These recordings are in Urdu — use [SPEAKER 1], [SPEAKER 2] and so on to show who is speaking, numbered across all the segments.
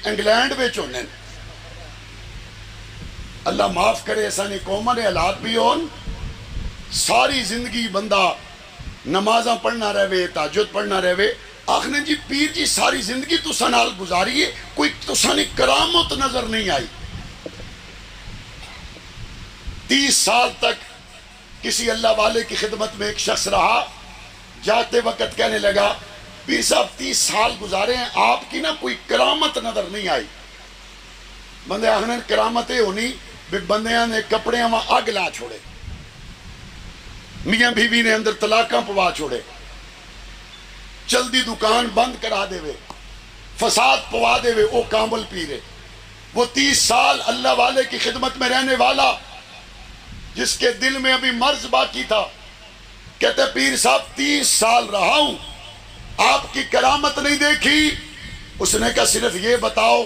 [SPEAKER 1] انگلینڈ میں ہونے اللہ معاف کرے ایسا نہیں قومہ نے حالات بھی ہون ساری زندگی بندہ نمازاں پڑھنا رہے تہجد پڑھنا رہے آخنے جی پیر جی ساری زندگی تو سنال گزاری ہے کوئی تو سانی کرامت نظر نہیں آئی 30 سال تک کسی اللہ والے کی خدمت میں ایک شخص رہا جاتے وقت کہنے لگا پیر صاحب 30 سال گزارے ہیں آپ کی نا کوئی کرامت نظر نہیں آئی بندے آخنے کرامتیں ہونی بھی بندیاں نے کپڑے وہاں آگ لا چھوڑے میاں بیوی نے اندر طلاقاں پوا چھوڑے چلدی دکان بند کرا دے وے فساد پوا دے وے او کامل پیرے وہ 30 سال اللہ والے کی خدمت میں رہنے والا جس کے دل میں ابھی مرض باقی تھا کہتے پیر صاحب 30 سال رہا ہوں آپ کی کرامت نہیں دیکھی اس نے کہا صرف یہ بتاؤ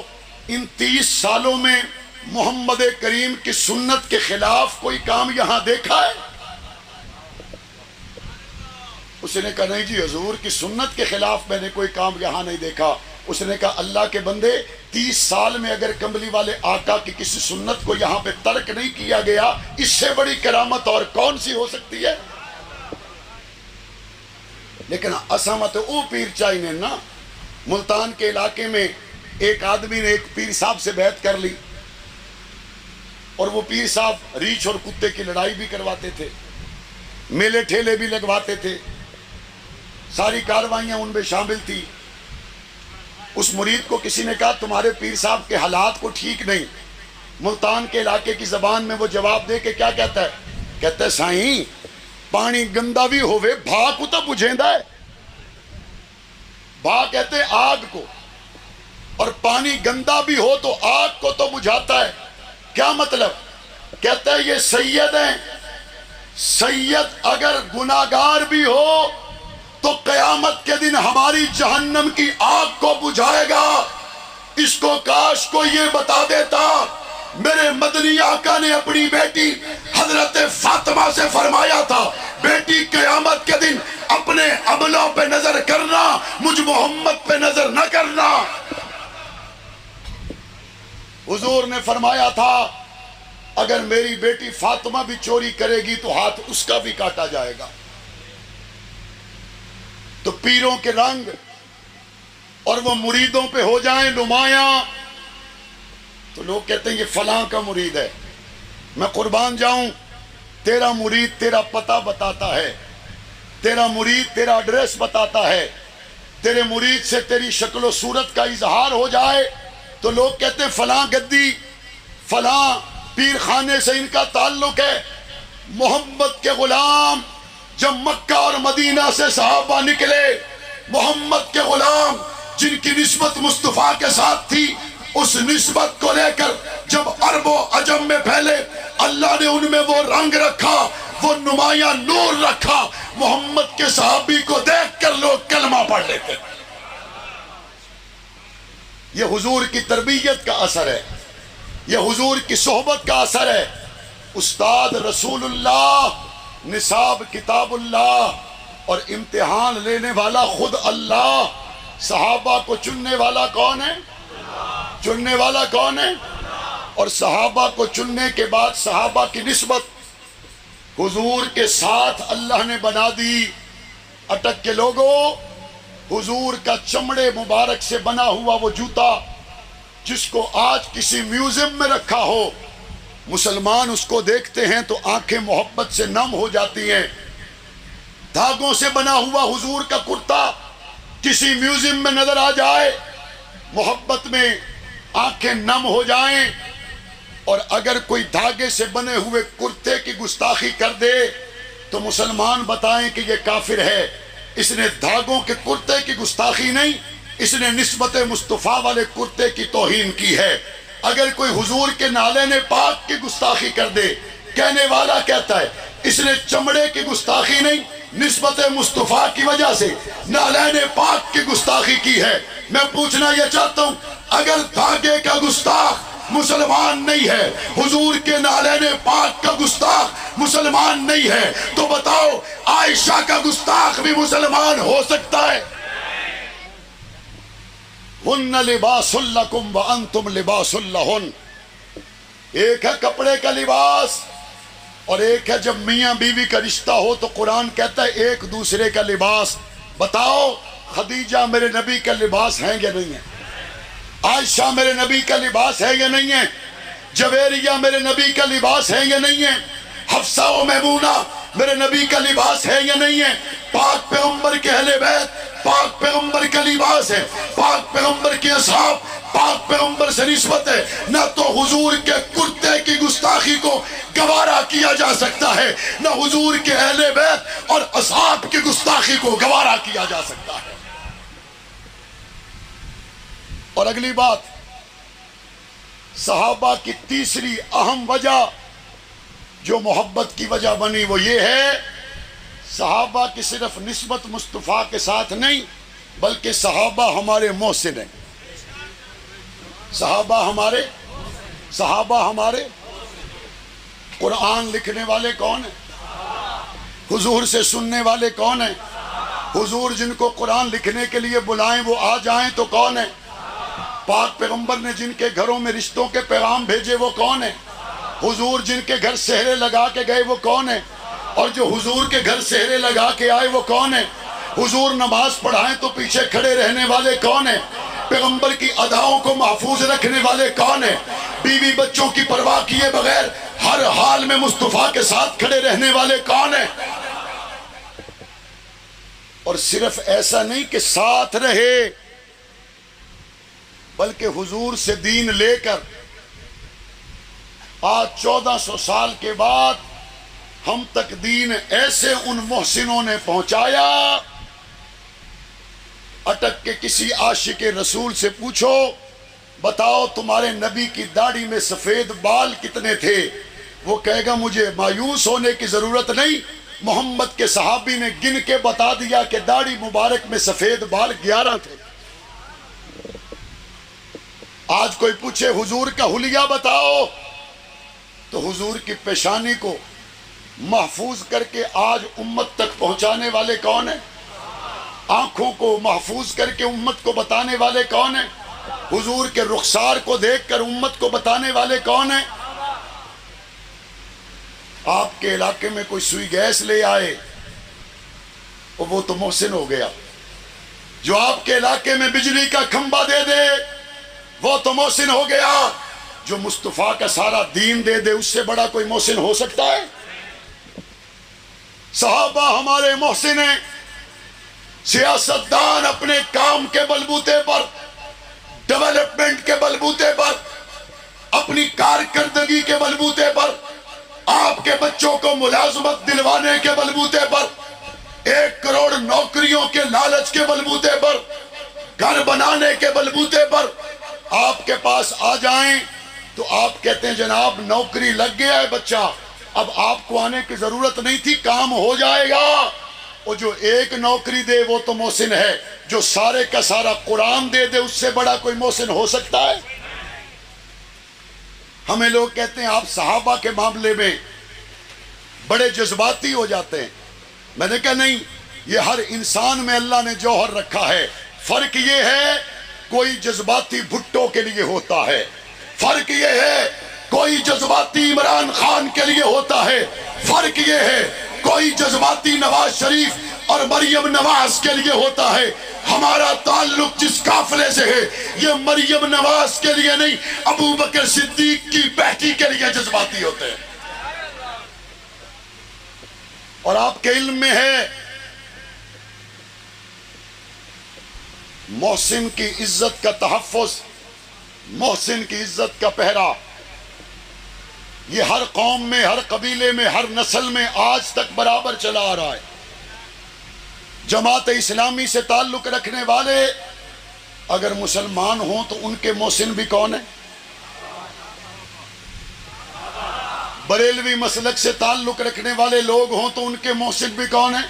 [SPEAKER 1] ان 30 سالوں میں محمد کریم کی سنت کے خلاف کوئی کام یہاں دیکھا ہے اس نے کہا نہیں جی حضور کی سنت کے خلاف میں نے کوئی کام یہاں نہیں دیکھا اس نے کہا اللہ کے بندے 30 سال میں اگر کمبلی والے آقا کی کسی سنت کو یہاں پہ ترک نہیں کیا گیا اس سے بڑی کرامت اور کون سی ہو سکتی ہے لیکن اسامت او پیر چاہی نے نا ملتان کے علاقے میں ایک آدمی نے ایک پیر صاحب سے بیعت کر لی اور وہ پیر صاحب ریچھ اور کتے کی لڑائی بھی کرواتے تھے میلے ٹھیلے بھی لگواتے تھے ساری کاروائیاں ان میں شامل تھی اس مرید کو کسی نے کہا تمہارے پیر صاحب کے حالات کو ٹھیک نہیں ملتان کے علاقے کی زبان میں وہ جواب دے کے کیا کہتا ہے کہتا ہے سائیں پانی گندا بھی ہوئے بھا کو تو بجھیندہ ہے بھا کہتے ہیں آگ کو اور پانی گندا بھی ہو تو آگ کو تو بجھاتا ہے کیا مطلب کہتا ہے یہ سید ہیں سید اگر گناہگار بھی ہو تو قیامت کے دن ہماری جہنم کی آگ کو بجھائے گا اس کو کاش کو یہ بتا دیتا میرے مدنی آقا نے اپنی بیٹی حضرت فاطمہ سے فرمایا تھا بیٹی قیامت کے دن اپنے عملوں پہ نظر کرنا مجھ محمد پہ نظر نہ کرنا حضور نے فرمایا تھا اگر میری بیٹی فاطمہ بھی چوری کرے گی تو ہاتھ اس کا بھی کاٹا جائے گا تو پیروں کے رنگ اور وہ مریدوں پہ ہو جائیں نمایاں تو لوگ کہتے ہیں یہ فلاں کا مرید ہے میں قربان جاؤں تیرا مرید تیرا پتہ بتاتا ہے تیرا مرید تیرا ایڈریس بتاتا ہے تیرے مرید سے تیری شکل و صورت کا اظہار ہو جائے تو لوگ کہتے ہیں فلاں گدی فلاں پیر خانے سے ان کا تعلق ہے محمد کے غلام جب مکہ اور مدینہ سے صحابہ نکلے محمد کے غلام جن کی نسبت مصطفیٰ کے ساتھ تھی اس نسبت کو لے کر جب عرب و عجم میں پھیلے اللہ نے ان میں وہ رنگ رکھا وہ نمایاں نور رکھا محمد کے صحابی کو دیکھ کر لوگ کلمہ پڑھ لیتے یہ حضور کی تربیت کا اثر ہے یہ حضور کی صحبت کا اثر ہے استاد رسول اللہ نصاب کتاب اللہ اور امتحان لینے والا خود اللہ صحابہ کو چننے والا کون ہے چننے والا کون ہے اور صحابہ کو چننے کے بعد صحابہ کی نسبت حضور کے ساتھ اللہ نے بنا دی اٹک کے لوگوں حضور کا چمڑے مبارک سے بنا ہوا وہ جوتا جس کو آج کسی میوزیم میں رکھا ہو مسلمان اس کو دیکھتے ہیں تو آنکھیں محبت سے نم ہو جاتی ہیں دھاگوں سے بنا ہوا حضور کا کرتا کسی میوزیم میں نظر آ جائے محبت میں آنکھیں نم ہو جائیں اور اگر کوئی دھاگے سے بنے ہوئے کرتے کی گستاخی کر دے تو مسلمان بتائیں کہ یہ کافر ہے اس نے دھاگوں کے کرتے کی گستاخی نہیں اس نے نسبت مصطفیٰ والے کرتے کی توہین کی ہے اگر کوئی حضور کے نالین پاک کی گستاخی کر دے کہنے والا کہتا ہے اس نے چمڑے کی گستاخی نہیں نسبت مصطفیٰ کی وجہ سے نالین پاک کی گستاخی کی ہے میں پوچھنا یہ چاہتا ہوں اگر دھاگے کا گستاخ مسلمان نہیں ہے حضور کے نالین پاک کا گستاخ مسلمان نہیں ہے تو بتاؤ عائشہ کا گستاخ بھی مسلمان ہو سکتا ہے ہن لباس لکم وانتم لباس لہن. ایک ہے کپڑے کا لباس اور ایک ہے جب میاں بیوی کا رشتہ ہو تو قرآن کہتا ہے ایک دوسرے کا لباس. بتاؤ خدیجہ میرے نبی کا لباس ہیں یا نہیں ہے؟ عائشہ میرے نبی کا لباس ہے یا نہیں ہے؟ جویریہ میرے نبی کا لباس ہے یا نہیں ہے؟ حفصہ و میمونہ میرے نبی کا لباس ہے یا نہیں ہے؟ پاک پیغمبر کے اہل بیت پاک پیغمبر کا لباس ہے. پاک پیغمبر کے اصحاب پاک پیغمبر سے نسبت ہے. نہ تو حضور کے کرتے کی گستاخی کو گوارا کیا جا سکتا ہے، نہ حضور کے اہل بیت اور اصحاب کی گستاخی کو گوارا کیا جا سکتا ہے. اور اگلی بات، صحابہ کی تیسری اہم وجہ جو محبت کی وجہ بنی وہ یہ ہے، صحابہ کی صرف نسبت مصطفیٰ کے ساتھ نہیں بلکہ صحابہ ہمارے محسن ہیں. صحابہ ہمارے قرآن لکھنے والے کون ہیں؟ حضور سے سننے والے کون ہیں؟ حضور جن کو قرآن لکھنے کے لیے بلائیں وہ آ جائیں تو کون ہیں؟ پاک پیغمبر نے جن کے گھروں میں رشتوں کے پیغام بھیجے وہ کون ہیں؟ حضور جن کے گھر سہرے لگا کے گئے وہ کون ہیں؟ اور جو حضور کے گھر سہرے لگا کے آئے وہ کون ہیں؟ حضور نماز پڑھائیں تو پیچھے کھڑے رہنے والے کون ہیں؟ پیغمبر کی اداؤں کو محفوظ رکھنے والے کون ہیں؟ بیوی بچوں کی پرواہ کیے بغیر ہر حال میں مصطفیٰ کے ساتھ کھڑے رہنے والے کون ہیں؟ اور صرف ایسا نہیں کہ ساتھ رہے بلکہ حضور سے دین لے کر آج 1400 سال کے بعد ہم تک دین ایسے ان محسنوں نے پہنچایا. اٹک کے کسی عاشق رسول سے پوچھو بتاؤ تمہارے نبی کی داڑھی میں سفید بال کتنے تھے؟ وہ کہے گا مجھے مایوس ہونے کی ضرورت نہیں، محمد کے صحابی نے گن کے بتا دیا کہ داڑھی مبارک میں سفید بال 11 تھے. آج کوئی پوچھے حضور کا حلیہ بتاؤ تو حضور کی پیشانی کو محفوظ کر کے آج امت تک پہنچانے والے کون ہیں؟ آنکھوں کو محفوظ کر کے امت کو بتانے والے کون ہیں؟ حضور کے رخسار کو دیکھ کر امت کو بتانے والے کون ہیں؟ آپ کے علاقے میں کوئی سوئی گیس لے آئے وہ تو محسن ہو گیا. جو آپ کے علاقے میں بجلی کا کھمبا دے دے وہ تو محسن ہو گیا. جو مصطفیٰ کا سارا دین دے دے اس سے بڑا کوئی محسن ہو سکتا ہے؟ صحابہ ہمارے محسن ہیں. سیاستدان اپنے کام کے بلبوتے پر، ڈیولپمنٹ کے بلبوتے پر، اپنی کارکردگی کے بلبوتے پر، آپ کے بچوں کو ملازمت دلوانے کے بلبوتے پر، 1 کروڑ نوکریوں کے لالچ کے بلبوتے پر، گھر بنانے کے بلبوتے پر آپ کے پاس آ جائیں تو آپ کہتے ہیں جناب نوکری لگ گیا ہے بچہ، اب آپ کو آنے کی ضرورت نہیں تھی، کام ہو جائے گا. اور جو 1 نوکری دے وہ تو محسن ہے، جو سارے کا سارا قرآن دے دے اس سے بڑا کوئی محسن ہو سکتا ہے؟ ہمیں لوگ کہتے ہیں آپ صحابہ کے معاملے میں بڑے جذباتی ہو جاتے ہیں. میں نے کہا نہیں، یہ ہر انسان میں اللہ نے جوہر رکھا ہے. فرق یہ ہے کوئی جذباتی بھٹو کے لیے ہوتا ہے، فرق یہ ہے کوئی جذباتی عمران خان کے لیے ہوتا ہے، فرق یہ ہے کوئی جذباتی نواز شریف اور مریم نواز کے لیے ہوتا ہے. ہمارا تعلق جس قافلے سے ہے یہ مریم نواز کے لیے نہیں، ابو بکر صدیق کی بیٹی کے لیے جذباتی ہوتے ہیں. اور آپ کے علم میں ہے محسن کی عزت کا تحفظ، محسن کی عزت کا پہرا، یہ ہر قوم میں، ہر قبیلے میں، ہر نسل میں آج تک برابر چلا آ رہا ہے. جماعت اسلامی سے تعلق رکھنے والے اگر مسلمان ہوں تو ان کے محسن بھی کون ہیں؟ بریلوی مسلک سے تعلق رکھنے والے لوگ ہوں تو ان کے محسن بھی کون ہیں؟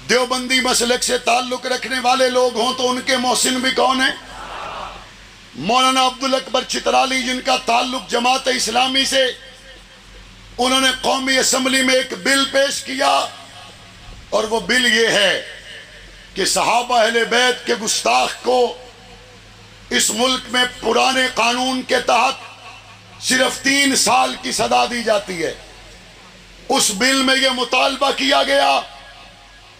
[SPEAKER 1] دیوبندی مسلک سے تعلق رکھنے والے لوگ ہوں تو ان کے محسن بھی کون ہیں؟ مولانا عبدالاکبر چترالی جن کا تعلق جماعت اسلامی سے، انہوں نے قومی اسمبلی میں ایک بل پیش کیا اور وہ بل یہ ہے کہ صحابہ اہل بیت کے گستاخ کو اس ملک میں پرانے قانون کے تحت صرف 3 سال کی سزا دی جاتی ہے۔ اس بل میں یہ مطالبہ کیا گیا،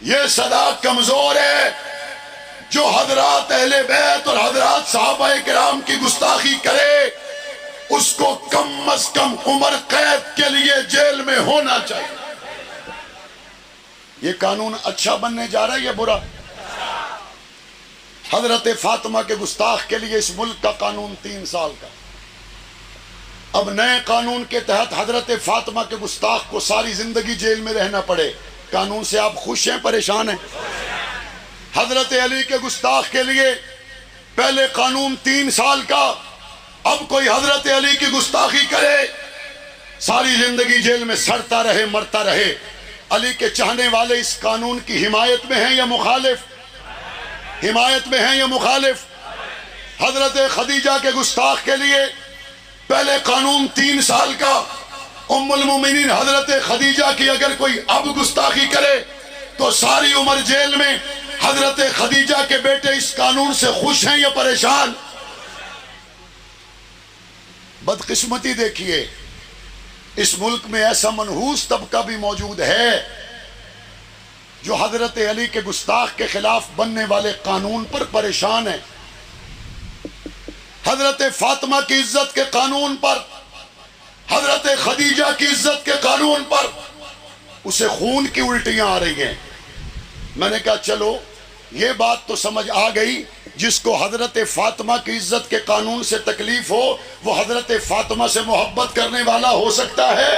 [SPEAKER 1] یہ سزا کمزور ہے، جو حضرات اہل بیت اور حضرات صحابہ کرام کی گستاخی کرے اس کو کم از کم عمر قید کے لیے جیل میں ہونا چاہیے۔ یہ قانون اچھا بننے جا رہا ہے یا برا؟ حضرت فاطمہ کے گستاخ کے لیے اس ملک کا قانون 3 سال کا، اب نئے قانون کے تحت حضرت فاطمہ کے گستاخ کو ساری زندگی جیل میں رہنا پڑے، قانون سے آپ خوش ہیں پریشان ہیں؟ حضرت علی کے گستاخ کے لیے پہلے قانون 3 سال کا، اب کوئی حضرت علی کی گستاخی کرے ساری زندگی جیل میں سڑتا رہے مرتا رہے۔ علی کے چاہنے والے اس قانون کی حمایت میں ہیں یا مخالف؟ حمایت میں ہیں یا مخالف؟ حضرت خدیجہ کے گستاخ کے لیے پہلے قانون 3 سال کا، ام المومنین حضرت خدیجہ کی اگر کوئی اب گستاخی کرے تو ساری عمر جیل میں۔ حضرت خدیجہ کے بیٹے اس قانون سے خوش ہیں یا پریشان؟ بدقسمتی دیکھیے، اس ملک میں ایسا منحوس طبقہ بھی موجود ہے جو حضرت علی کے گستاخ کے خلاف بننے والے قانون پر پریشان ہے، حضرت فاطمہ کی عزت کے قانون پر، حضرت خدیجہ کی عزت کے قانون پر اسے خون کی الٹیاں آ رہی ہیں۔ میں نے کہا چلو یہ بات تو سمجھ آ گئی، جس کو حضرت فاطمہ کی عزت کے قانون سے تکلیف ہو وہ حضرت فاطمہ سے محبت کرنے والا ہو سکتا ہے؟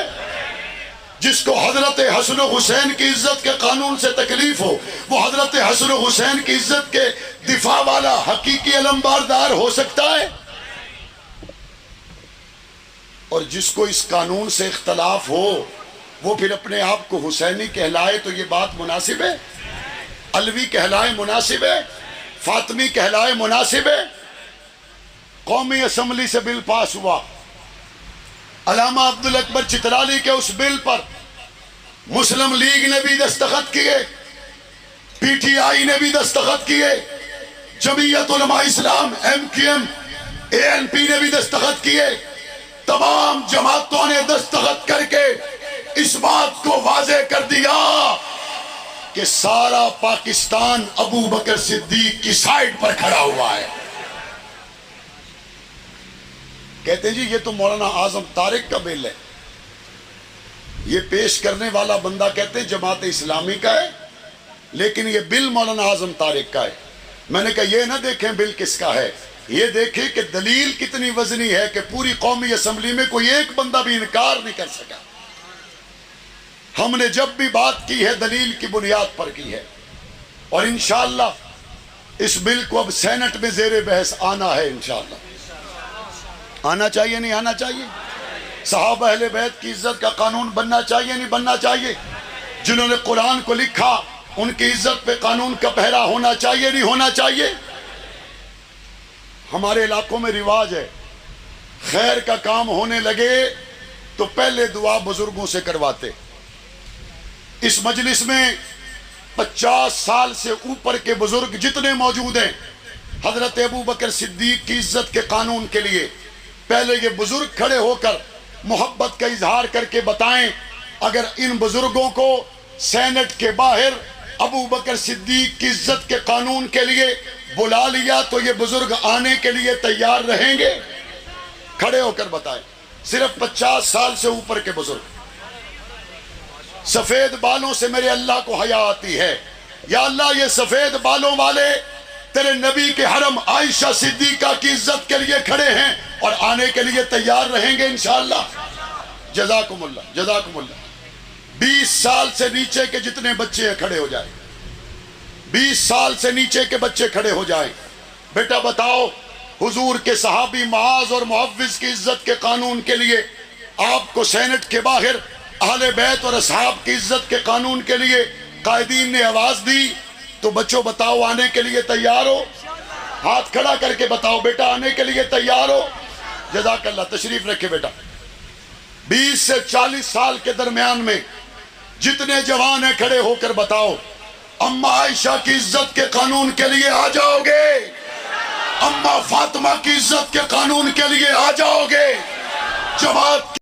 [SPEAKER 1] جس کو حضرت حسن و حسین کی عزت کے قانون سے تکلیف ہو وہ حضرت حسن و حسین کی عزت کے دفاع والا حقیقی علمبردار ہو سکتا ہے؟ اور جس کو اس قانون سے اختلاف ہو وہ پھر اپنے آپ کو حسینی کہلائے تو یہ بات مناسب ہے؟ علوی کہلائے مناسب ہے؟ فاطمی کہلائے مناسب ہے؟ قومی اسمبلی سے بل پاس ہوا، علامہ عبدالاکبر چترالی کے اس بل پر مسلم لیگ نے بھی دستخط کیے، پی ٹی آئی نے بھی دستخط کیے، جمعیت علماء اسلام MQM ANP نے بھی دستخط کیے، تمام جماعتوں نے دستخط کر کے اس بات کو واضح کر دیا کہ سارا پاکستان ابو بکر صدیق کی سائیڈ پر کھڑا ہوا ہے۔ کہتے ہیں جی یہ تو مولانا اعظم طارق کا بل ہے، یہ پیش کرنے والا بندہ کہتے ہیں جماعت اسلامی کا ہے، لیکن یہ بل مولانا اعظم طارق کا ہے۔ میں نے کہا یہ نہ دیکھیں بل کس کا ہے، یہ دیکھیں کہ دلیل کتنی وزنی ہے کہ پوری قومی اسمبلی میں کوئی ایک بندہ بھی انکار نہیں کر سکا۔ ہم نے جب بھی بات کی ہے دلیل کی بنیاد پر کی ہے، اور انشاءاللہ اس بل کو اب سینٹ میں زیر بحث آنا ہے، انشاءاللہ آنا چاہیے نہیں آنا چاہیے؟ صحابہ اہل بیت کی عزت کا قانون بننا چاہیے نہیں بننا چاہیے؟ جنہوں نے قرآن کو لکھا ان کی عزت پہ قانون کا پہرا ہونا چاہیے نہیں ہونا چاہیے؟ ہمارے علاقوں میں رواج ہے، خیر کا کام ہونے لگے تو پہلے دعا بزرگوں سے کرواتے۔ اس مجلس میں 50 سال سے اوپر کے بزرگ جتنے موجود ہیں، حضرت ابو بکر صدیق کی عزت کے قانون کے لیے پہلے یہ بزرگ کھڑے ہو کر محبت کا اظہار کر کے بتائیں اگر ان بزرگوں کو سینٹ کے باہر ابو بکر صدیق کی عزت کے قانون کے لیے بلا لیا تو یہ بزرگ آنے کے لیے تیار رہیں گے؟ کھڑے ہو کر بتائیں، صرف 50 سال سے اوپر کے بزرگ۔ سفید بالوں سے میرے اللہ کو حیا آتی ہے، یا اللہ یہ سفید بالوں والے تیرے نبی کے حرم عائشہ صدیقہ کی عزت کے لیے کھڑے ہیں اور آنے کے لیے تیار رہیں گے انشاءاللہ؟ جزاکم اللہ جزاکم اللہ۔ 20 سال سے نیچے کے جتنے بچے ہیں کھڑے ہو جائیں، 20 سال سے نیچے کے بچے کھڑے ہو جائیں۔ بیٹا بتاؤ حضور کے صحابی معاذ اور معوذ کی عزت کے قانون کے لیے آپ کو سینٹ کے باہر اہل بیت اور اصحاب کی عزت کے قانون کے لیے قائدین نے آواز دی تو بچوں بتاؤ آنے کے لیے تیار ہو؟ ہاتھ کھڑا کر کے بتاؤ بیٹا آنے کے لیے تیار ہو؟ جزاک اللہ، تشریف رکھے بیٹا۔ 20 سے 40 سال کے درمیان میں جتنے جوان ہیں کھڑے ہو کر بتاؤ اماں عائشہ کی عزت کے قانون کے لیے آ جاؤ گے؟ اما فاطمہ کی عزت کے قانون کے لیے آ جاؤ گے؟ جماعت